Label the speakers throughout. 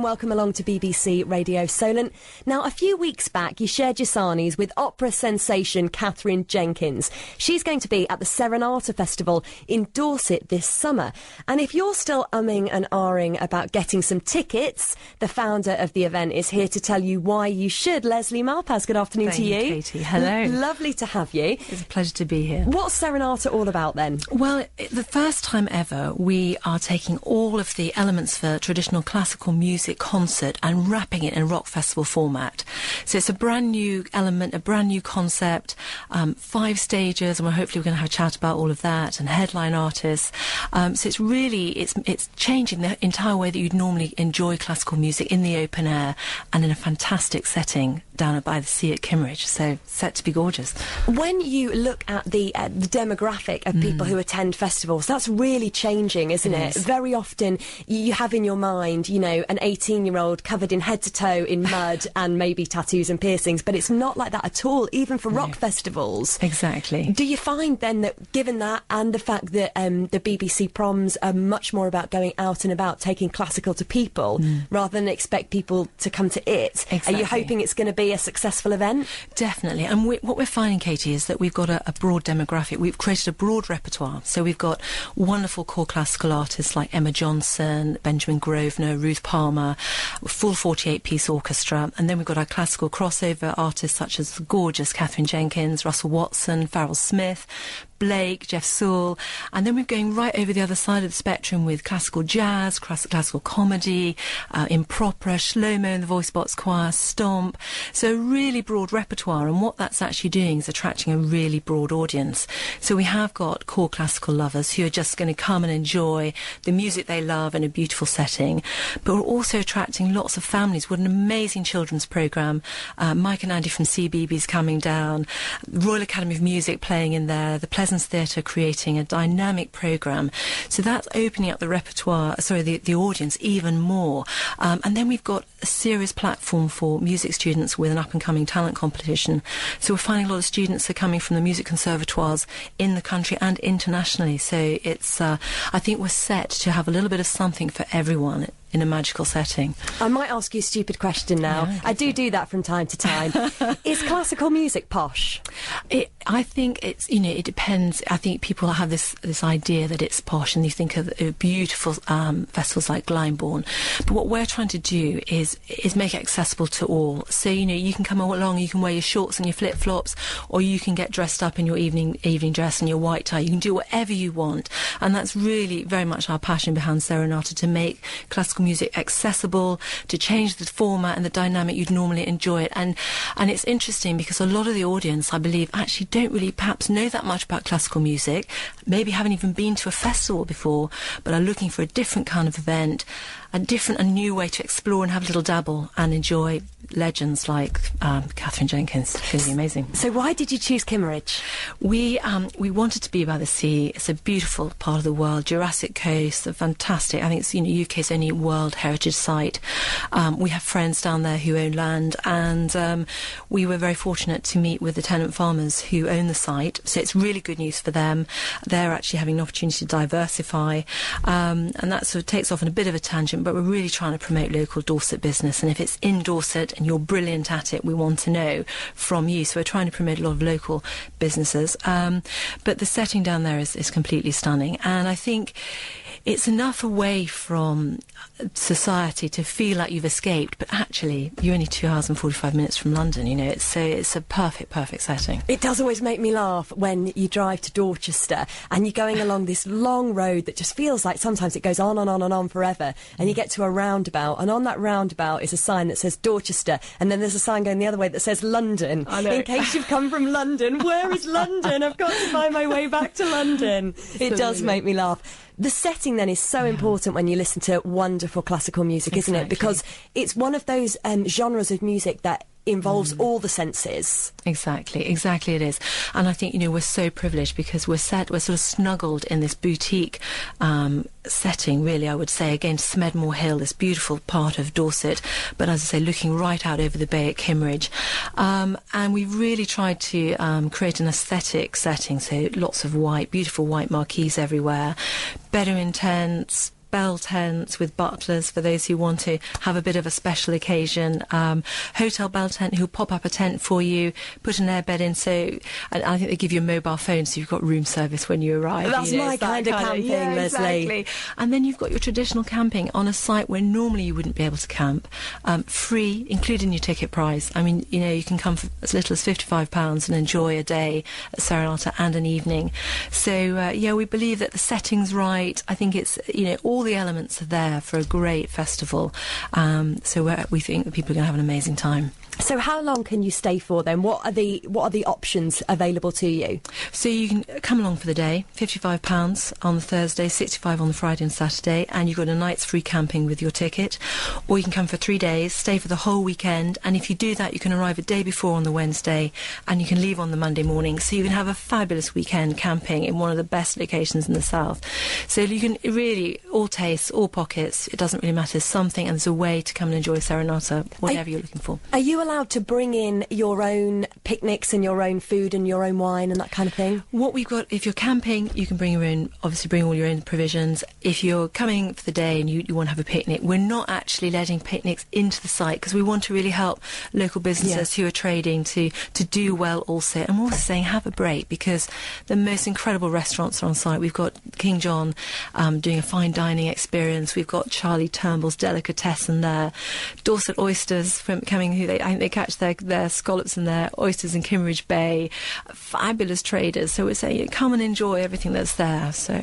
Speaker 1: Welcome along to BBC Radio Solent. Now, a few weeks back, you shared your sarnies with opera sensation Catherine Jenkins. She's going to be at the Serenata Festival in Dorset this summer. And if you're still umming and ahhing about getting some tickets, the founder of the event is here to tell you why you should. Leslie Malpaz, good afternoon to you.
Speaker 2: Katie, hello.
Speaker 1: Lovely to have you.
Speaker 2: It's a pleasure to be here.
Speaker 1: What's Serenata all about then?
Speaker 2: Well, the first time ever, we are taking all of the elements for traditional classical music concert and wrapping it in rock festival format. So it's a brand new element, a brand new concept, 5 stages, and hopefully we're going to have a chat about all of that, and headline artists. So it's really, it's changing the entire way that you'd normally enjoy classical music in the open air and in a fantastic setting down by the sea at Kimmeridge. So set to be gorgeous.
Speaker 1: When you look at the demographic of people who attend festivals, that's really changing, isn't it? Very often you have in your mind, you know, an 18-year-old covered in head to toe in mud and maybe tattoos and piercings, but it's not like that at all, even for rock festivals.
Speaker 2: Exactly.
Speaker 1: Do you find then that, given that and the fact that the BBC proms are much more about going out and about, taking classical to people, rather than expect people to come to it,
Speaker 2: Exactly.
Speaker 1: Are you hoping it's going to be a successful event?
Speaker 2: Definitely. And what we're finding, Katie, is that we've got a broad demographic. We've created a broad repertoire. So we've got wonderful core classical artists like Emma Johnson, Benjamin Grosvenor, Ruth Palmer, full 48-piece orchestra. And then we've got our classical crossover artists such as the gorgeous Catherine Jenkins, Russell Watson, Farrell Smith, Blake, Jeff Sewell, and then we're going right over the other side of the spectrum with classical jazz, classical comedy, impropera, Shlomo and the Voice Box Choir, Stomp. So a really broad repertoire, and what that's actually doing is attracting a really broad audience. So we have got core classical lovers who are just going to come and enjoy the music they love in a beautiful setting, but we're also attracting lots of families. What an amazing children's programme. Mike and Andy from CBeebies coming down, Royal Academy of Music playing in there, the Pleasance Theatre creating a dynamic programme. So that's opening up the repertoire, the audience even more. And then we've got a serious platform for music students with an up-and-coming talent competition. So we're finding a lot of students are coming from the music conservatoires in the country and internationally. So it's, I think we're set to have a little bit of something for everyone in a magical setting.
Speaker 1: I might ask you a stupid question now.
Speaker 2: Yeah,
Speaker 1: I do that from time to time. Is classical music posh?
Speaker 2: I think it's, you know, it depends. I think people have this idea that it's posh, and you think of beautiful festivals like Glyndebourne. But what we're trying to do is make it accessible to all. So, you know, you can come along, you can wear your shorts and your flip-flops, or you can get dressed up in your evening dress and your white tie. You can do whatever you want. And that's really very much our passion behind Serenata, to make classical music accessible, to change the format and the dynamic you'd normally enjoy it. And it's interesting because a lot of the audience, I believe, actually don't really perhaps know that much about classical music, maybe haven't even been to a festival before, but are looking for a different kind of event, a new way to explore and have a little dabble and enjoy legends like Catherine Jenkins. It's really amazing.
Speaker 1: So why did you choose Kimmeridge?
Speaker 2: We wanted to be by the sea. It's a beautiful part of the world, Jurassic Coast, fantastic. I think it's, you know, UK's only World Heritage Site. We have friends down there who own land, and we were very fortunate to meet with the tenant farmers who own the site. So it's really good news for them. They're actually having an opportunity to diversify, and that sort of takes off on a bit of a tangent, but we're really trying to promote local Dorset business. And if it's in Dorset and you're brilliant at it, we want to know from you. So we're trying to promote a lot of local businesses. But the setting down there is completely stunning. And I think it's enough away from society to feel like you've escaped, but actually you're only 2 hours and 45 minutes from London, you know. It's a perfect setting.
Speaker 1: It does always make me laugh when you drive to Dorchester and you're going along this long road that just feels like sometimes it goes on and on and on forever, and you get to a roundabout, and on that roundabout is a sign that says Dorchester, and then there's a sign going the other way that says London.
Speaker 2: I know.
Speaker 1: In case you've come from London, where is London? I've got to find my way back to London. It does make me laugh. The setting then is so important when you listen to wonderful classical music, isn't it? Because it's one of those genres of music that involves all the senses.
Speaker 2: Exactly it is. And I think, you know, we're so privileged because we're sort of snuggled in this boutique setting, really, I would say. Again, Smedmore Hill, this beautiful part of Dorset, but as I say, looking right out over the bay at Kimmeridge. And we've really tried to create an aesthetic setting, so lots of white, beautiful white marquees everywhere, bedroom tents, bell tents with butlers for those who want to have a bit of a special occasion. Hotel bell tent who'll pop up a tent for you, put an airbed in. So, and I think they give you a mobile phone, so you've got room service when you arrive.
Speaker 1: That's my kind of camping, Leslie.
Speaker 2: Exactly. And then you've got your traditional camping on a site where normally you wouldn't be able to camp, free, including your ticket price. I mean, you know, you can come for as little as £55 and enjoy a day at Serenata and an evening. So, yeah, we believe that the setting's right. I think it's, you know, all the elements are there for a great festival. So we think that people are going to have an amazing time.
Speaker 1: So how long can you stay for then? What are the options available to you?
Speaker 2: So you can come along for the day, £55 on the Thursday, £65 on the Friday and Saturday, and you've got a night's free camping with your ticket. Or you can come for 3 days, stay for the whole weekend, and if you do that, you can arrive a day before on the Wednesday, and you can leave on the Monday morning. So you can have a fabulous weekend camping in one of the best locations in the south. So you can really, all tastes, all pockets, it doesn't really matter, something, and there's a way to come and enjoy Serenata, whatever you're looking for.
Speaker 1: Are you allowed to bring in your own picnics and your own food and your own wine and that kind of thing?
Speaker 2: What we've got, if you're camping, you can bring your own, obviously bring all your own provisions. If you're coming for the day and you want to have a picnic, we're not actually letting picnics into the site because we want to really help local businesses who are trading to do well also. And we're also saying have a break because the most incredible restaurants are on site. We've got King John doing a fine dining experience. We've got Charlie Turnbull's Delicatessen there. Dorset Oysters coming, I think they catch their scallops and their oysters in Kimmeridge Bay. Fabulous traders. So we're saying come and enjoy everything that's there. So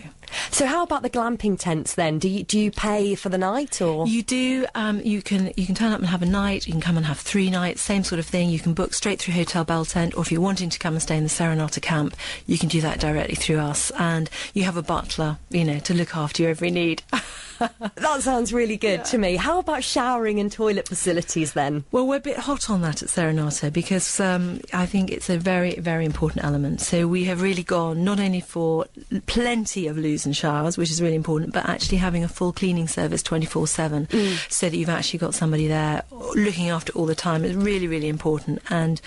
Speaker 2: how about the glamping tents then? Do you pay for the night or? You do. You can turn up and have a night. You can come and have 3 nights. Same sort of thing. You can book straight through Hotel Bell Tent, or if you're wanting to come and stay in the Serenata camp, you can do that directly through us. And you have a butler, you know, to look after your every need.
Speaker 1: That sounds really good to me. How about showering and toilet facilities then?
Speaker 2: Well, we're a bit hot on that at Serenata because I think it's a very, very important element. So we have really gone not only for plenty of loos and showers, which is really important, but actually having a full cleaning service 24/7 so that you've actually got somebody there looking after all the time is really, really important. And,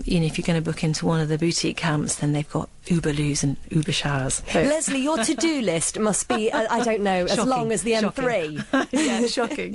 Speaker 2: you know, if you're going to book into one of the boutique camps, then they've got Uber loos and Uber showers.
Speaker 1: Leslie, your to-do list must be, I don't know, as long as the M3.
Speaker 2: Yeah, shocking.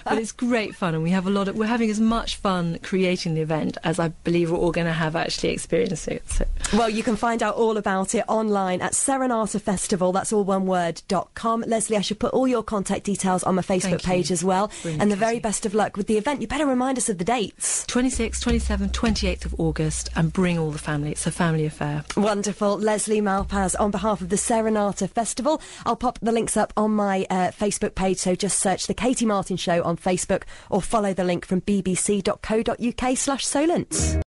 Speaker 2: But it's great fun, and we're having as much fun creating the event as I believe we're all going to have actually experiencing it. So.
Speaker 1: Well, you can find out all about it online at Serenata Festival, that's all one word, .com. Leslie, I should put all your contact details on my Facebook page as well. Brilliant. And the very best of luck with the event. You better remind us of the dates.
Speaker 2: 26th, 27th, 28th of August, and bring all the family. It's a family affair.
Speaker 1: Wonderful. Leslie Malpaz on behalf of the Serenata Festival. I'll pop the links up on my Facebook page, so just search The Katie Martin Show on Facebook or follow the link from bbc.co.uk/Solent.